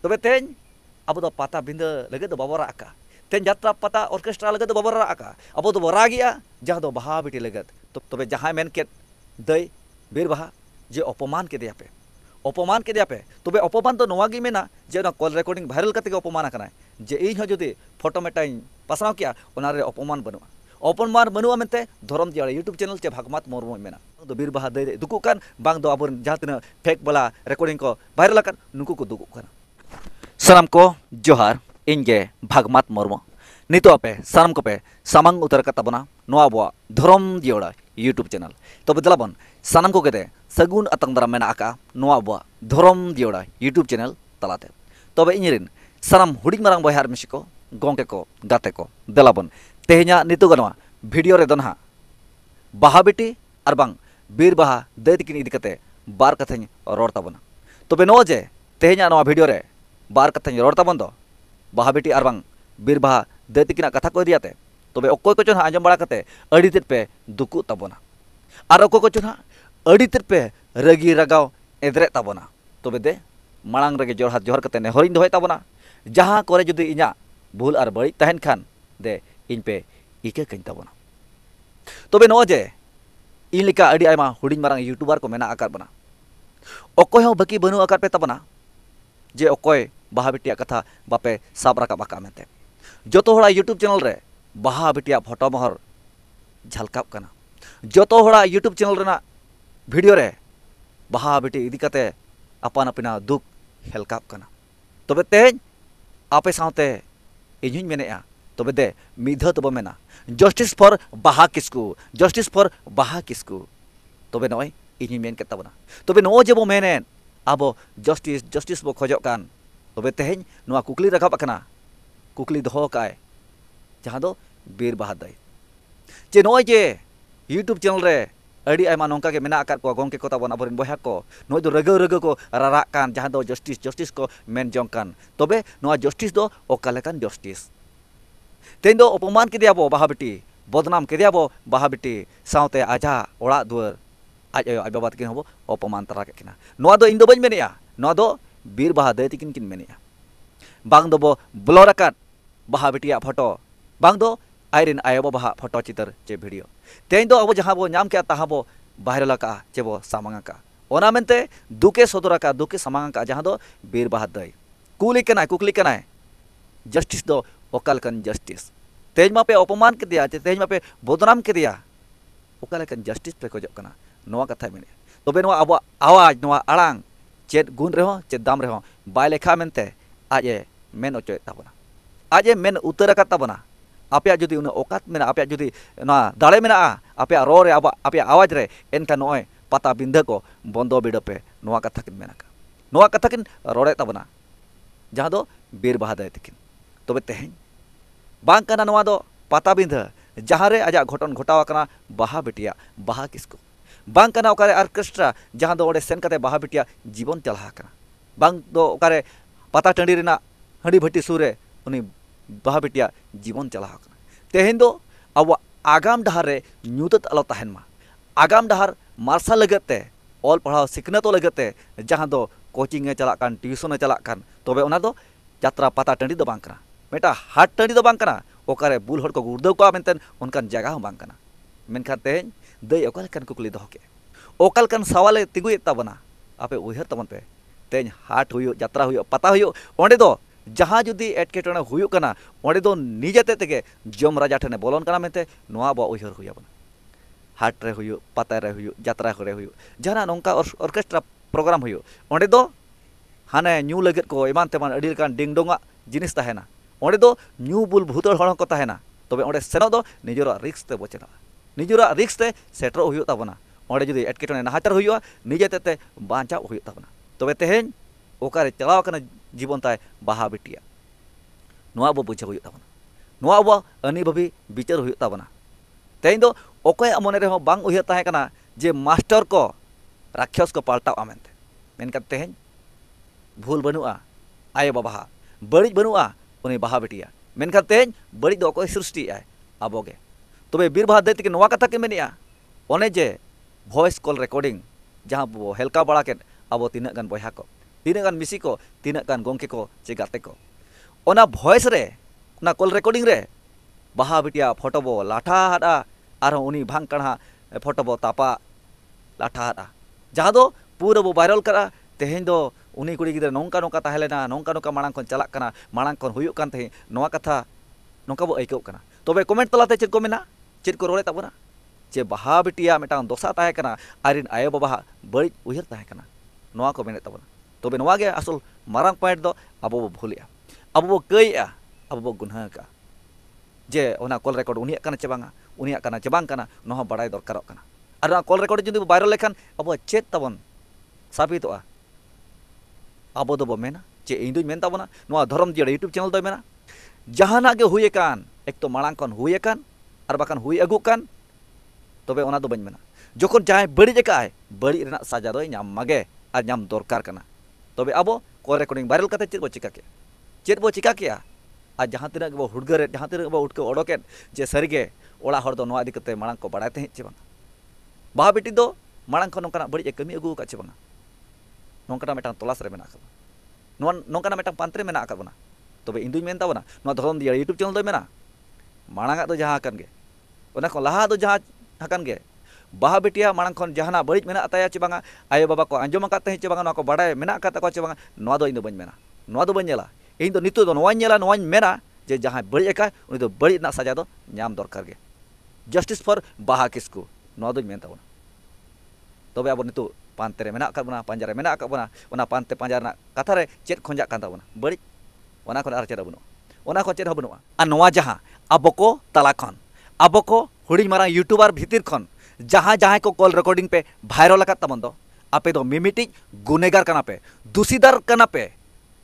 तबे तेन अब दो पाता बिंदा लगे दो बाबा राका तेन यात्रा पता ऑर्केस्ट्रा लगे दो बाबा राका अब दो बरागिया जहाँ दो बहा बिटी लगे तो तबे जहाँ मेन के दई बीर बहा जे अपमान के दिया पे तबे अपमान तो नवागी मेना जे ना कॉल रिकॉर्डिंग वायरल करते अपमान करना जे इन जुदी फोटो मेटाइन पासनाव किया ओनारे अपमान बनुआ अपमान बनुआ मेनते धरम जियाड़े यूट्यूब चैनल चे भागमात मुर्मू मेना तो बीर बहा दई दुकु कान बांग दो अब जहाँ तीन फेक वाला रिकॉर्डिंग को वायरल कर नुकु को दुकु कान सानाम को जोहार इनगे भागमात मुर्मू नितो पे सानाम को पे सामांग उतर कताबना नोआ बवा धरम जियाड़ा यूट्यूब चैनल तो बदलाबन सानाम को कहते सगुन अतंग दरा मेना आका नोआ बवा धरम जियाड़ा यूट्यूब चैनल तलाते तबे इनिरिन सानाम हुडिंग मारांग बयहार मिसिको गोंके को गाते को देलाबन तेहना नितो गनवा वीडियो रे दोनहा बहा बेटी और बांग बीर बहा दई तकिन इदी कते बार कथाñ रोड़ ताबना तबे नो जे तेहना नवा वीडियो रे बार कथाñ रोड़ ताबन दो बहा बेटी और बांग बीर बहा दई तकिना कथा को इदियाते तबे अकोय को चोन आंजम बड़ा कते अड़ी तेद पे दुकु ताबना और अकोय को चोन अड़ी तेद पे रगी रगाव एदरे ताबना तबे दे मांग रगे जोर हाथ जोहर कते ने हरिन दोहय ताबना जहाँ करे जुदी इना भूल और बड़ी तहन खान दे इन पे इके कहीं ताबना तबे नो जे इन लिका अड़ी आयमा हुडिंग मारांग यूट्यूबर को मेना आकार बना अकोय हो बाकी बनु आकार पे ताबना जे अकोय बहा बेटिया कथा बापे साब राका बाका मेते जोतो होड़ा यूट्यूब चैनल रे बहा बेटिया फोटो मोहर झलकाप कना जोतो होड़ा यूट्यूब चैनल रेना वीडियो रे बहा बेटी इदी कते अपन अपना दुख हेलकाप कना तबे तेज आपे सावते इन्हुñ मेनेआ तबे दे मिधा तब मेना जस्टिस फॉर बहा किसकु तबे नय इन्हुñ मेन के ताबना तबे नो जे बो मेनेन आबो जस्टिस बो खोजो कान तबे तेहेñ नोआ कुकली रखाब कना कुकली दोहो काय जहाँ दो बीर बहा दई जे नय जे यूट्यूब चैनल रे अड़ी आयमा नोंका के मेना आकात को गोंके को ताबन आबोरिन बयहा को नय दो रगो को रारा कान जहाँ दो जस्टिस को मेन जोंग कान तबे नोआ जस्टिस दो ओका लेकान जस्टिस तेन दो अपमान के बो बहा बेटी बदनाम के बो बहा बेटी सावते आजा ओड़ा दुआर आज आयो आज बाबा तकिन हबो अपमान तरा के किना नोआ दो इन दो बइन मेनेया नोआ दो बीर बहा दई तकिन किन मेनेया बांग दो बो ब्लर आकात बहा बेटिया फोटो बांग दो आयरिन आयो बहा फोटो चितर चे वीडियो तेन दो अब जहाँ बो नाम के तहा बो वायरल का चे बो सामांगा का ओना मेनते दुके सदरा का दुके सामांगा का जहाँ दो बीर बहा दई कुकली कनाय जस्टिस दो ओकालकन जस्टिस तेज मापे अपमान के दिया तेज मापे बदनाम के दिया ओकालकन जस्टिस पे खोजो कना नोआ कथा मेने तबे नोआ अब आवाज नोआ आड़ांग चेद गुण रेहो चेद दाम रेहो बाय लेखा मेनते आजे मेन ओचोय ताबना आजे मेन उतर का ताबना आपे जुदी उन औकात मेना आपे जुदी ना दाड़े मेना आपे रो रे आपे आवाज रे एनका नोय पाता बिंदा को बंदो बिडो पे नोआ कथा किन मेना का नोआ कथा किन रोड़े ताबना जहाँ दो बीर बहा दई तकिन तबे तेहेñ बांग कना नोआ दो पाता बिंदा जहाँ रे आजा घटन घटाव कना बहा बेटिया बहा किसको बांग कना ओकारे ऑर्केस्ट्रा जहाँ दो ओडे सेन कते बहा बेटिया जीवन चलहा कना बांग दो ओकारे पाता टंडी रेना हंडी भट्टी सुरे उनी बहा बेटिया जीवन चलहा कना तेहेñ दो अब आगाम डहार रे ᱧᱩᱛᱟᱹᱛ आलो तहन मा आगाम डहार मार्शल लगते ऑल पढ़ाव सिखनतो लगते जहाँ दो कोचिंग चला कान ट्यूशन चला कान तबे ओना दो यात्रा पाता टंडी दो बांग कना मेटा हाट टंडी दो बांग कना ओकारे बुल हड़ को गुर्दव को मेनतेन उनकान जगह हो बांग कना मेनखा तेहेñ दई ओकालकन कुकली दोह के ओकालकन सवाले तिगुय ताबना आपे उयहर तबन पे तेहेñ हाट हुयो यात्रा हुयो पता हुयो ओंडे दो जहाँ जुदी एटकेटोने हुयो कना ओंडे दो निजेते तेगे जम राजा ठने बोलन कना मेनते नोआ बो उयहर हुया बना हाट रे हुयो पता रे हुयो यात्रा रे हुयो जहाँ नोंका ऑर्केस्ट्रा प्रोग्राम हुयो ओंडे दो हाने न्यू लगत को एमान तेमान अडी लेकान डिंगडोंगा जिनिस ताहेना ओंडे दो न्यू बुल भूतड़ हड़ को ताहेना तबे ओंडे सेनो दो निजरा रिक्स ते बचना निजरा रिक्स ते सेटर हुयो ताबना ओंडे जुदी एटकेटोने नाहाचार हुयो निजेते ते बांचा हुयो ताबना तबे तेहेñ ओकारे चलाव कना जीवन ताय बहा बेटिया नोआ बो बुझे हुयो ताबना नोआ बो अनी भाभी विचार हुयो ताबना तेहेñ दो ओकोय मने रे हो बांग उयहर ताहे कना जे मास्टर को राक्षस को पाल्टाव मेनते मेनका तेहेñ भूल बनुआ आयो बाबा बड़ी बनुआ उनी बहा बेटिया मेनका तेहेñ बड़ी दो ओकोय सृष्टि आय आबोगे तबे बीर बहा दई तके नोआ कथा के मेनिया ओने जे वॉइस कॉल रिकॉर्डिंग जहाँ बो हेलका बड़ा के अब तीना गन बयहा को तीना गान मिसी को तीना गान गोंके को चे गाते को ओना वॉइस रे ओना कॉल रिकॉर्डिंग रे बाहा बिटिया फोटो बो लाठा हादा आर उनी भांग कणा फोटो बो तापा लाठा हादा जहाँ दो पूरा बो वायरल करा तेहें दो उनी कुड़ी गिदरा नोंका नोंका ताहेलेना नोंका नोंका मांग खन चलाक कना मांग खन हुयुक कान थे नोआ कथा नोंका बो आइकौ कना तबे कमेंट तलाते चेद को मेना चेद को रोले ताबोना चे बाहा बिटिया मेटांग दोसा ताहे कना आरिन आयो बाबा बड़ी उहिर ताहे कना नोआ को मेने ताबोना तबे नोआ गे असल मारांग पॉइंट दो अबो बो भूलिया अबो बो कइया अबो बो गुनहा का जे ओना कॉल रिकॉर्ड उनिया कना चे बांगा उनिया कना चे बांग कना नोहा बड़ाई दरकारक कना आर कॉल रिकॉर्ड जुदी वायरल लेखान अबो चेद ताबोन साबितोआ अबो दो बो मेना चे इंदुई मेन ताबोना नोआ धर्म जिया यूट्यूब चैनल दो मेना जहाना गे हुए कान एक तो मांग खन हुए कान आर बाकान हुई अगु कान तबे ओना दो बन मेना जोखन जहां बड़ी जकाय बड़ी रेना साजा दो नाम मागे आर नाम दरकार कना तबे अबो कॉल रिकॉर्डिंग वायरल कते चेद बो चिका के आ जहां तिना बो हुड़गर जहां तिना बो उठके ओडोके जे सरिगे ओड़ा हर दो नोआ इदी कते मांग को बड़ाय ते चे बांग बाहा बेटी दो मांग खन नोंकाना बड़ी कमी अगु का चे बांग नोंकाना मेटांग तलास रे मेना का नोंकाना मेटांग पांतरे मेना का बना तबे इंदुई मेन ताबना नोआ धरम दिया यूट्यूब चैनल दो मेना मांगा दो जहां कन गे ओना को लहा दो जहां हकन गे बाहा बेटिया मांग खन जहाना बड़ी मेना ताया चे बांगा आयो बाबा को अंजम का ते चे बांगा नोआ को बड़ाय मेना का ता को चे बांगा नोआ दो इंदो बन मेना नोआ दो बन नेला इन दो नितो दो नोआ नेला नोआ मेना जे जहां बड़ी एका उनी दो बड़ी ना सजा दो नाम दरकार गे जस्टिस फॉर बाहा किसको नोआ दो मेन ताबना तबे अब नितो पांते रे मेना का बना पंजारे मेना का बना ओना पांते पंजार ना कथा रे चेद खंजा कान ताबना बड़ी ओना खन आर चेद बनो ओना को चेद हबनो आ नोआ जहां अबो को तला खन अबो को हुड़ी मारा यूट्यूबर भीतिर खन जहां जहां को कॉल रिकॉर्डिंग पे वायरल का तमन दो आपे दो मिमिटी गुनेगार कना पे दूषिदार कना पे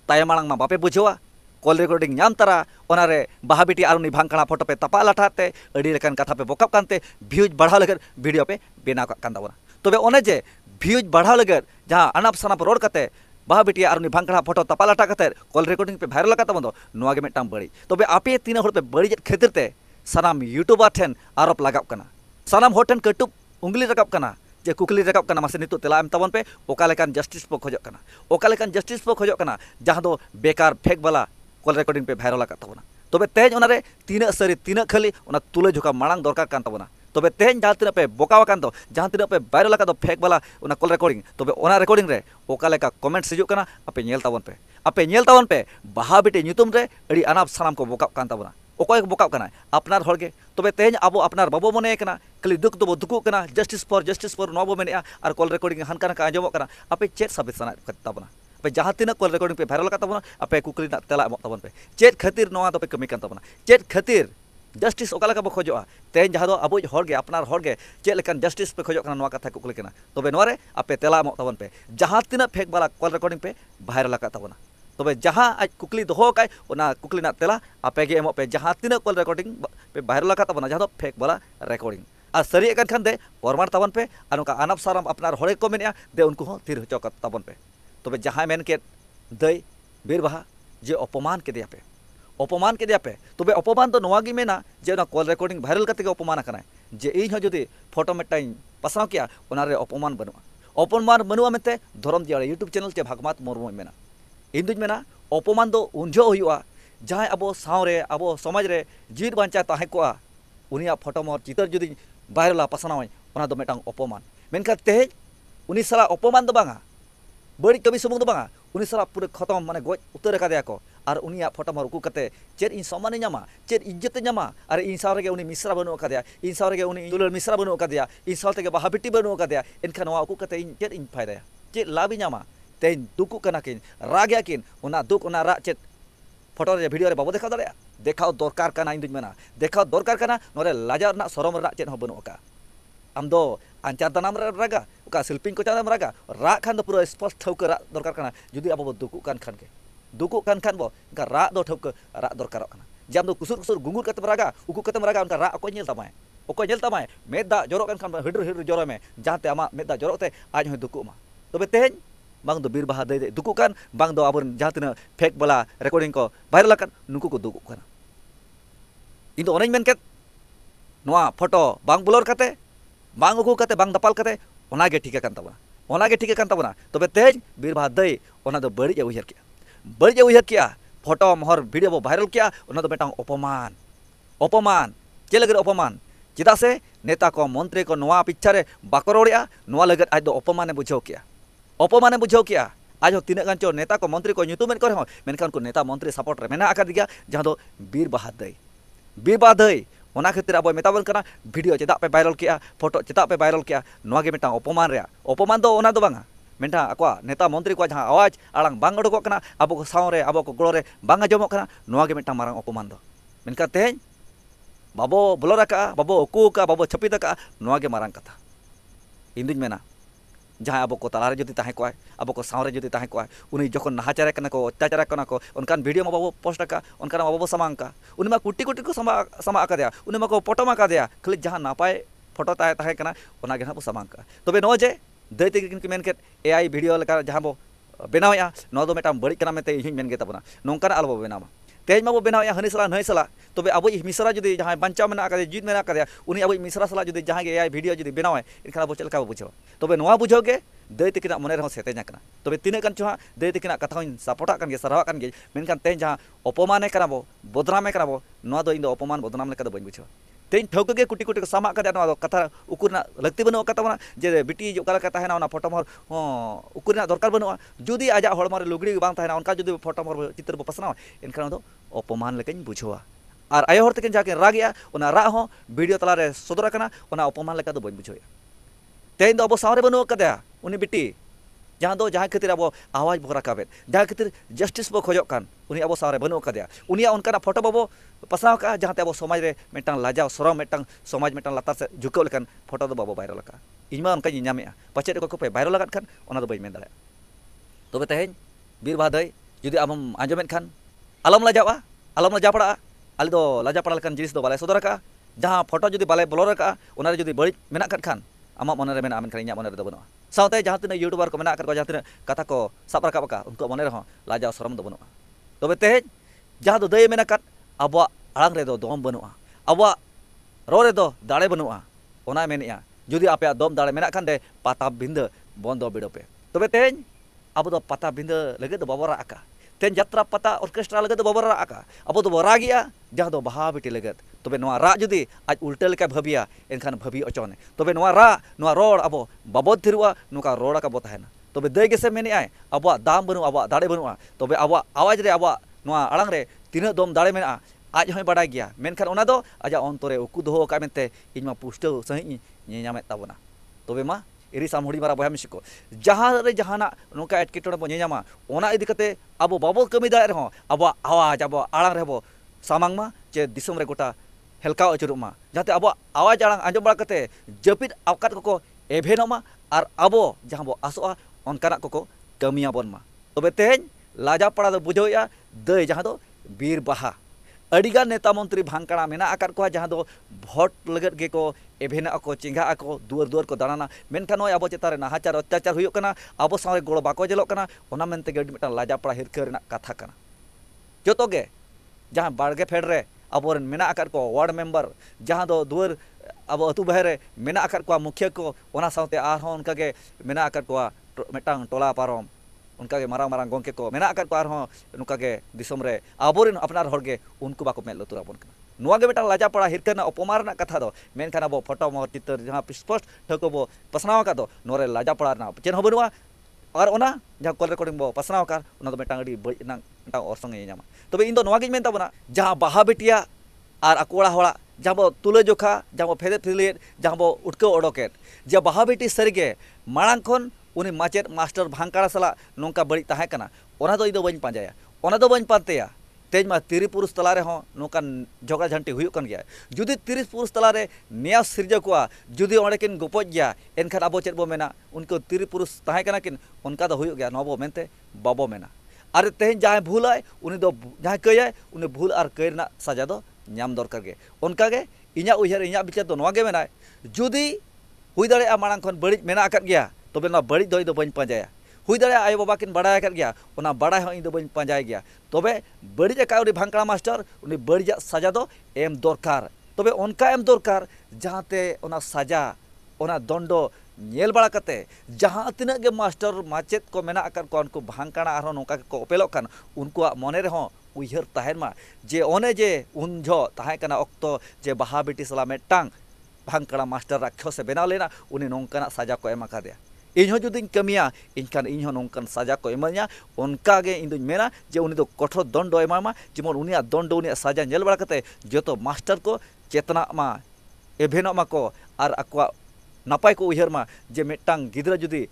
तायमांग मा बापे बुझवा कॉल रिकॉर्डिंग नाम तरा ओना रे बाहा बेटी आर उनी भांग कणा फोटो पे तपा लाठाते अड़ी लेकन कथा पे बोकप कानते व्यूज बढ़ाव लगन वीडियो पे बेना कान ताबना तबे ओने जे व्यूज बढ़ाव लगन जहां अनाप शनाप रोड कते बाहा बेटी आर उनी भांग कणा फोटो तपा लाठा कते कॉल रिकॉर्डिंग पे वायरल का तमन दो नोआ गे मेटाम बड़ी तबे आपे तीन हर पे बड़ी खातिर ते सानाम यूट्यूबर ठेन आरोप लगाव कना सानाम हर ठेन कटुप उंगली रकाब कना जे कुकली रकाब कना मासे नितो तेला एम ताबन पे ओका लेकान जस्टिस पे खोजक कना ओका लेकान जस्टिस पे खोजक कना जहां दो बेकार फेक वाला कॉल रिकॉर्डिंग पे वायरल का तबना तबे तेज ओनारे तीना सरी तीना खाली ओना तुले झुका मांग दरकार कान तबना तबे तेज जहां तीना पे बोकावा कान दो जहां तीना पे वायरल का दो फेक वाला ओना कॉल रिकॉर्डिंग तबे ओना रिकॉर्डिंग रे ओका लेका कमेंट सिजुक कना आपे नेल ताबन पे बाहा बेटी nyutum रे अड़ी अनाप सनाम को बोकाब कान तबना ओकय को बोकाब कना अपनार हरगे तबे तेज अब अपनार बाबो मने कना खाली दुख दो दुकु कना जस्टिस फॉर नो बो मेने आर कॉल रिकॉर्डिंग हानका का आजमो कना आपे चेत साबित सना तबना पे जहां तीना कॉल रिकॉर्डिंग पे वायरल का तबना आपे कुकली ना तेला एमो तबन पे चेत खातिर नोआ तो पे कमी कान तबना चेत खातिर जस्टिस ओका लका बो खोजोआ तेज जहां दो अबो हरगे अपनार हरगे चेत लेकान जस्टिस पे खोजो कना नोआ कथा कुकली कना तबे नोआ रे आपे तेला एमो तबन पे जहां तीना फेक वाला कॉल रिकॉर्डिंग पे वायरल का तबना तबे जहां आज कुकली दोहो काय ओना कुकली ना तेला आपे गे एमो पे जहां तीना कॉल रिकॉर्डिंग पे वायरल का तबना जहां दो फेक वाला रिकॉर्डिंग आ सरी एकान खान दे परमार तबन पे आ नोका अनाप साराम अपनार हरे को मेनिया दे उनको हो थिर हचो का तबन पे तबे जहां मेन के दई बीर बाहा जे अपमान के दिया पे तबे अपमान तो नोआ गी मेना जे ना कॉल रिकॉर्डिंग वायरल करते अपमान कना जे इन हो जदी फोटो मेटाई पासनाव किया ओना रे अपमान बनुआ मेते धरम दिया यूट्यूब चैनल चे भागमात मुर्मु मेना इन दुज मेना अपमान दो उनजो हुआ जहां अब सावरे अब समाज रे जीत बांचा ताहे को उनिया फोटो मोर चितर जदी वायरल पासनाव ओना दो मेटांग अपमान मेनका तेज उनी साला अपमान दो बांगा बड़ी कमी सुमुंग दो बांगा उनी साला पूरे खत्म माने गज उतर का को और उनिया फोटो मोर उकु कते चेर इन सम्मान ᱧᱟᱢᱟ चेर इज्जत ᱧᱟᱢᱟ और इन सावरे गे उनी मिश्रा बनु का इन सावरे गे उनी दुलर मिश्रा बनु का इन सावते गे बाहा बेटी बनु का एनखान नोआ उकु कते इन चेर इन फायदा चेर लाभ ᱧᱟᱢᱟ तेन दुकु कना किन राग्या किन ओना दुक ओना रा चेत फोटो रे वीडियो रे बाबो देखाव दाड़े देखाव दरकार कना इन दुज मेना देखाव दरकार कना नोरे लाजार ना शरम रा चेत हो बनु का आम दो आंचार दानाम रागा उका शिल्पिंग को चादाम रागा रा खान दो पूरा स्पष्ट ठौक रा दरकार कना जुदी अब दुकु कान खान के दुकु कान खान बो का रा दो ठौक रा दरकार कना जाम दो कुसुर गुंगुर कतम रागा उकु कतम रागा उनका रा अको नेल तमाय मेदा जरो कान खान हिडर जरो में जहाते आमा मेदा जरो ते आज हो दुकु मा तबे तेज बांग दो बीर बाहा दे दुकु कान बांग दो आबन जहां तना फेक वाला रिकॉर्डिंग को वायरल कान नुकु को दुकु काना इन दो ओनेज मेन के नोआ फोटो बांग ब्लर कते बांग उकु कते बांग दपाल कते ओना गे ठीक कान तबा ओनागे ठीक कान ताबोना तबे तेज बीरबहा दई ओना दो बड़ी उयहर किया फोटो महर भिडियो बो भाइरल किया ओना दो बेटांग अपमान चे लगे अपमान चेदा से नेता को मंत्री को नोआ पिछा रे बाको रोड़िया नोआ लगत आज दो अपमाने बुझाव किया आज हो तीन गान चो नेता को मंत्री को ᱧᱩᱛᱩᱢᱮᱱ को रहो मेनखान को नेता मंत्री सपोर्ट रे मेना आकाद गया जहां दो बीरबहा दई ओना खातिर अब मेताबन कना वीडियो चेदा पे वायरल किया फोटो चेदा पे वायरल किया नोआ गे मेटा अपमान दो ओना दो बांगा मेंटा अकवा नेता मंत्री को जहां आवाज आड़ांग बांग उडुकोग कना अब को सावरे अब को गोड़ो रे बांग आजमोग कना नोआ गे मेटा मारांग अपमान दो मेनका तेज बाबो ब्लर का बाबो उकू का बाबो छपित का नोआ गे मारांग कथा इन दुñ मेना जहाँ अब को तलारे जुदी ताहे कोय अब को सावरे जुदी ताहे कोय उनी जखन नाहाचारे कना को अत्याचार कना को उनकान वीडियो में बाबो पोस्ट का उनकान बाबो समांग का उनी मा कुटी को समा आकादिया उनी मा को फोटो मा कादिया खाली जहाँ नापाय फोटो ताहे कना ओना गे ना बो समांग का तबे नो जे दई ते किन मेन केट एआई वीडियो लेका जहाँ बो बेनावया नो दो मेटाम बड़ी कना मेते इहिं मेन गे ताबना नोंकान आलो बेनामा तेज मा बो बेनावया हनी सला नई सला तबे अब मिसरा जुदी जहाँ बांचा मेना आकादिया जीत मेना आकादिया उनी अब मिसरा सला जुदी जहाँ गे एआई वीडियो जुदी बेनावे इनखान अब चलका बुझाव तबे नोआ बुझाव गे दई तकिना मन रहा सेतेजा तबे तीन गान चो दई तकिना कथा सपोर्टा सरावा मेनखान तेज जहाँ अपमाने बो बदनामे बो नोआ दो इन दो अपमान बदनाम लेका दो बइन बुझाव तेज ठौक गे कुटी कुटी को सामा कदा कथा उकुरना लगती बनु कता जे बिटी जो का तहना ओना फोटो मोहर उकुरना दरकार बनुआ जुदी आजा हड़मा रे लुगड़ी बांग तहना उनका जुदी फोटो मोहर चित्र बो पसनावा इनखान दो अपमान लेकाኝ बुझावा और आयो हर तकिन जाके रागिया ओना रा हो वीडियो तलारे सदर कना ओना अपमान लेका दो बइन बुझाव तेज दो अब सावरे बनु कदा उनी बिटी जहाँ खातिर अब आवाज बो राकाबे जहाँ खातिर जस्टिस बो खोजोग कान उनी अब सावरे बनु कदा उनिया उनका फोटो बाबो पसनाव का जहाँ अब समाज रे मेटांग लाजाव सरम मेटांग समाज मेटांग लातार से झुकाव लेकान फोटो दो बाबो वायरल का इमा उनका ᱧᱟᱢᱮᱜᱼᱟ पचे को पे वायरल लगात खान ओना दो बइन मेन दाड़े तबे तेज बीरबहा दई जुदी आम आंजमेद खान आलम लाजा पड़ा आले दो लाजा पड़ा लेकान जिनिस दो बाले सदर का जहाँ फोटो जुदी बाले ब्लर का ओना रे जुदी बड़ी मेना खान आमा मन रे मेना मेनखान इᱧᱟᱜ मन रे दो बनुआ सावते जहाँ तीन यूट्यूबर को मेना जहाँ तीन कथा को साब रकाब का उनको मन रहा लाजा शरम दो बनुआ तबे तेज जहाँ दो दई मेना अब आड़ांग रे दो दम बनुआ अब रो रे दो दाड़े बनुआ ओना मेनेआ जुदी आपे दम दाड़े मेना खान दे पाता बिंद बंदो बिडोपे तबे तेज अब दो पाता बिंद लगे दो बाबो राका तेज यात्रा पता ऑर्केस्ट्रा लगे दो बाबो राका अब दो रागिया जहाँ दो बहा बिटी लगे तबे नोआ रा जुदी आज उल्टे लेका भाबिया एनखान भाबी अचोने तबे नोआ रा नोआ रोड अब बाबो थिरुआ नुका रोड का बो तहना तबे दई गेसे मेनेआय अब दाम बनु अब दाड़े बनुआ तबे अब आवाज रे अब नोआ आड़ांग रे तीना दम दाड़े मेना आज होय बाडाय गया मेनखान ओना दो आजा अंतरे उकु दोहो का मेनते इनमा पुष्टो सही ᱧᱮᱧᱟᱢᱮᱫ ताबना तबे मा इरी सामहुड़ी मारा बया मिसिको जहाँ रे जहाना नोका एटकेटोड़े बो ᱧᱮᱧᱟᱢᱟ ओना इदी कते अब बाबो कमी दाड़े रहो अब आवाज अब आड़ांग रे बो सामांग मा चे दिसम रे गोटा हेलका अचुरुग मा जाते अब आवाज आड़ांग आंजम बड़ा कते जपिद आवकात को एभेनोमा और अब जहाँ बो आसोआ ओनकाना को कमिया बन मा तबे तेज लाजा पड़ा दो बुझावया दई जहाँ दो बीरबहा अड़ीगान नेता मंत्री भांगकाड़ा मेना आकाद को जहाँ दो भोट लगत गे को एभेना को चिंगा को दुआर दुआर को दाना मेनखान नोय अब चेतारे नाहाचार अत्याचार हुयुग कना अब सावे गोड़ बाको जेलोग कना ओना मेनते गे मिटा लाजा पड़ा हिरका रेना कथा कना जोतो गे जहाँ बाड़गे फेड रे अब मेना आकाद को वार्ड मेंबर जहाँ दो दुआर अब अतु बहरे मेना आकाद को मुखिया को ओना सावते आरहों उनका गे मेना आकाद को मिटांग टोला पारम उनका के मारांग मारांग गोंके को मेना आकाद को आरहों उनका के दिसम रे आबोरेन अपनार होड़गे उनको बाको मेल लुतुराबोन कना नोआ गे मिटांग लाजा पड़ा हिरका ना अपमान ना कथा दो मेनखान अब फोटो मोहर चित्र जहाँ स्पष्ट ठको बो पसनाव का दो नोरे लाजा पड़ा ना चेन हो बनुआ और ओना जहाँ कॉल रिकॉर्डिंग बो पसनाव का ओना दो मिटांग अडी बड़ी ना मिटांग और संगे ᱧᱟᱢᱟ तबे इन दो नोआ गे मेन ताबना जहाँ बाहा बेटिया और अकोड़ा होड़ा जहाँ बो तुले जोखा जहाँ बो फेदे फिलियत जहाँ बो उठको ओडोकेट जे बाहा बेटी सरिगे माड़ांग खन उनी माचेद मास्टर भांगकाड़ा सला नोंका बड़ी ताहे कना ओना दो इदो बइन पांजाया ओना दो बइन पांतेया तेज मा तिरी पुरुष तलारे हो नोकान झगड़ा झंटी हुयुग कन गया जुदी तिरी पुरुष तलारे न्याय सिरजकुआ जुदी ओंडे किन गोपज गया एनखान अब चेद बो मेना उनको तिरी पुरुष ताहे कना किन उनका दो हुयुग गया नबो मेनते बाबो मेना और तेज जहाँ भूल है उनी दो जहाँ कय उनी भूल और कय रना सजा दो ᱧᱟᱢ दरकार गे उनका गे इñा उयहर इñा विचार दो नोआ गे मेनाय जुदी हुई दाड़ेया माड़ांग खन बड़ी मेना आकाद गया तबे ना बड़ी दो बइन पांजाया हुई दाड़ेया आयो बाबा किन बाड़ाय आकाद गया ओना बाड़ाय हो इन दो बइन पांजाय गया तबे बड़ी एका उनी भांगकाड़ा मास्टर उनी बड़ी सजा दो एम दरकार तबे उनका एम दरकार जहाँते ओना सजा ओना दंडो नेल बड़ा कते जहाँ तिना गे मास्टर माचेत को मेना आकर को उनको भांगकाना आरो नोका को ओपेलोक कान उनको मने रहो उयहर ताहेन मा जे ओने जे उनझो ताहे कना ऑक्तो जे बहा बेटी सला मेटांग भांगकाना मास्टर राख्यो से बेना लेना उनी नोंकाना साजा को एमा कादे इन्हों जुदिन कमिया इनखान इन्हों नोंकान साजा को एमाया उनका गे इन मेना जे उनी दो कठोर दंड एमामा जेमन उनिया दंड उनिया साजा नेल बड़ा कते जतो मास्टर को चेतना मा एभेनो मा को आर अक्वा नापाय को उयहर मा जे मेटांग गिद्रा जुदी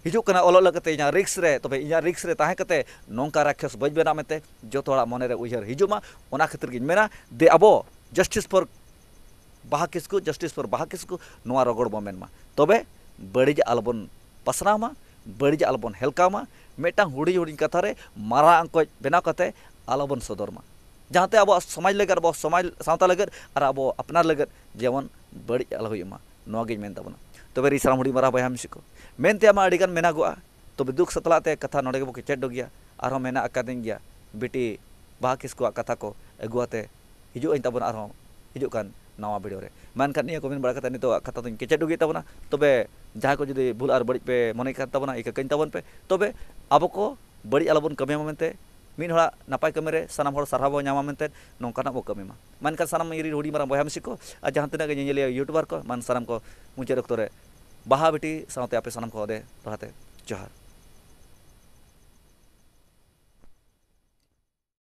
हिजू कना ओलो लगते इना रिक्स रे तबे इना रिक्स रे ताहे कते नोंका राक्षस बज बेना मेते जतो हड़ा मने रे उयहर हिजू मा ओना खातिर गिन मेना दे अबो जस्टिस फॉर बाहा किसकु जस्टिस फॉर बाहा किसकु नोआ रगड़ बो मेनमा तबे बड़िज आलबन पसनामा बड़िज आलबन हेलकामा मेटांग हुडी हुडी कथा रे मारा अंको बेना कते आलबन सदरमा जहाँते अब समाज लगे अब समाज सावता लगे और अब अपनार लगे जेमन बड़िज आल हुयमा नोगी मेन तबना तबे रिसाम हुडी मारा बया मिसिको मेनते आमा अडिगान मेनागोआ तबे दुख सतलाते कथा नोडे बो केचेड गया आरो मेना अकादिन गया बेटी बाहा किसको कथा को अगुआते हिजू इन तबना आरो हिजू कान नवा वीडियो रे मानखान निया कमेंट बड़ा कता नितो कथा तो केचेड गया तबना तबे जहाँ को जुदी भूल और बड़िज पे मने कर तबना इका कइन तबन पे तबे अब को बड़िज आलबन कमिया मेनते मीन हड़ा नापाय कमे रे सानाम हड़ सारहा बो नामा मेनते नोंकाना बो कमे मा मानखान सानाम इरी हुडी मारा बया मिसिको आ जहाँ तिना गे नेलिया यूट्यूबर को मान सानाम को मुचे रक्तो रे बाहा बेटी सावते आपे सानाम को दे रहते जोहार।